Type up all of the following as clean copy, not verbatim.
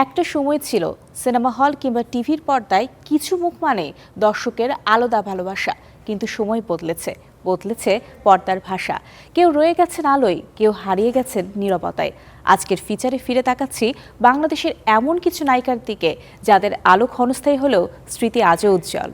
একটা সময় ছিল সিনেমা হল কিংবা টিভির পর্দায় কিছু মুখ মানে দর্শকের আলাদা ভালোবাসা, কিন্তু সময় বদলেছে পর্দার ভাষা। কেউ রয়ে গেছেন আলোয়, কেউ হারিয়ে গেছেন নীরবতায়। আজকের ফিচারে ফিরে তাকাচ্ছি বাংলাদেশের এমন কিছু নায়িকার দিকে যাদের আলো ক্ষণস্থায়ী হলেও স্মৃতি আজও উজ্জ্বল।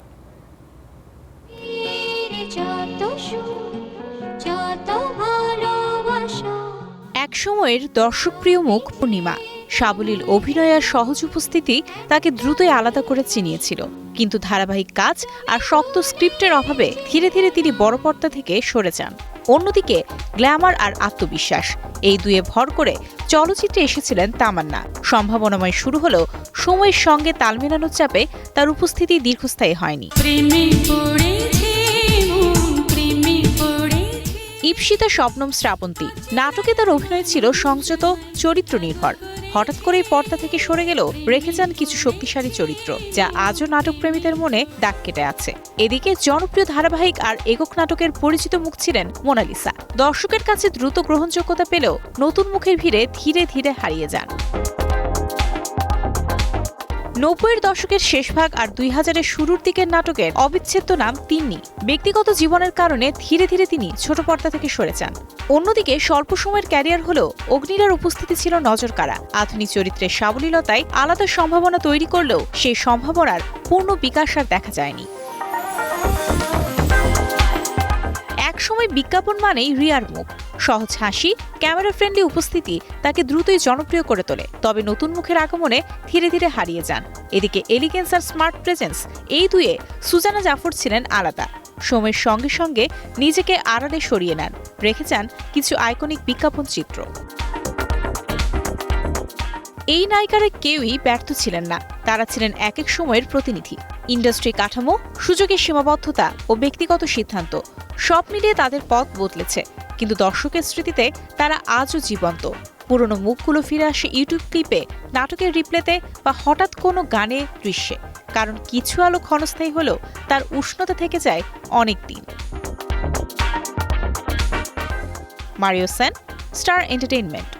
এক সময়ের দর্শকপ্রিয় মুখ পূর্ণিমা। সাবলীল অভিনয় আর সহজ উপস্থিতি তাকে দ্রুতই আলাদা করে চিনিয়েছিল, কিন্তু ধারাবাহিক কাজ আর শক্ত স্ক্রিপ্টের অভাবে ধীরে ধীরে তিনি বড় পর্দা থেকে সরে যান। অন্যদিকে গ্ল্যামার আর আত্মবিশ্বাস, এই দুয়ে ভর করে চলচ্চিত্রে এসেছিলেন তামান্না। সম্ভাবনাময় শুরু হলেও সময়ের সঙ্গে তাল মেলানোর চাপে তার উপস্থিতি দীর্ঘস্থায়ী হয়নি। ঈপ্সিতা শবনম শ্রাবন্তী নাটকে তার অভিনয় ছিল সংযত, চরিত্র নির্ভর। হঠাৎ করেই পর্দা থেকে সরে গেলেও রেখে যান কিছু শক্তিশালী চরিত্র, যা আজও নাটকপ্রেমীদের মনে দাগ কেটে আছে। এদিকে জনপ্রিয় ধারাবাহিক আর একক নাটকের পরিচিত মুখ ছিলেন মোনালিসা। দর্শকের কাছে দ্রুত গ্রহণযোগ্যতা পেলেও নতুন মুখের ভিড়ে ধীরে ধীরে হারিয়ে যান। ৯০-এর দশকের শেষভাগ আর ২০০০-এর শুরুর দিকের নাটকের অবিচ্ছেদ্য নাম তিন্নি। ব্যক্তিগত জীবনের কারণে ধীরে ধীরে তিনি ছোট পর্দা থেকে সরে যান। অন্যদিকে স্বল্প সময়ের ক্যারিয়ার হলেও অগ্নিরার উপস্থিতি ছিল নজরকাড়া। আধুনিক চরিত্রের সাবলীলতায় আলাদা সম্ভাবনা তৈরি করলেও সেই সম্ভাবনার পূর্ণ বিকাশ আর দেখা যায়নি। একসময় বিজ্ঞাপন মানেই রিয়ার মুখ। সহজ হাসি, ক্যামেরা ফ্রেন্ডলি উপস্থিতি তাকে দ্রুতই জনপ্রিয় করে তোলে, তবে নতুন মুখের আগমনে ধীরে ধীরে হারিয়ে যান। এদিকে এলিগেন্স আর স্মার্ট প্রেজেন্স, এই দুয়ে সুজানা জাফর ছিলেন আলাদা। সময়ের সঙ্গে সঙ্গে নিজেকে আড়ালে সরিয়ে নেন, রেখে যান কিছু আইকনিক বিজ্ঞাপন চিত্র। এই নায়িকারা কেউই ব্যর্থ ছিলেন না, তারা ছিলেন এক এক সময়ের প্রতিনিধি। ইন্ডাস্ট্রি কাঠামো, সুযোগের সীমাবদ্ধতা ও ব্যক্তিগত সিদ্ধান্ত সব মিলিয়ে তাদের পথ বদলেছে, কিন্তু দর্শকের স্মৃতিতে তারা আজও জীবন্ত। পুরনো মুখগুলো ফিরে আসে ইউটিউব ক্লিপে, নাটকের রিপ্লেতে বা হঠাৎ কোনো গানে, দৃশ্যে, কারণ কিছু আলো ক্ষণস্থায়ী হলেও তার উষ্ণতা থেকে যায় অনেক দিন। Mario Sen, star entertainment.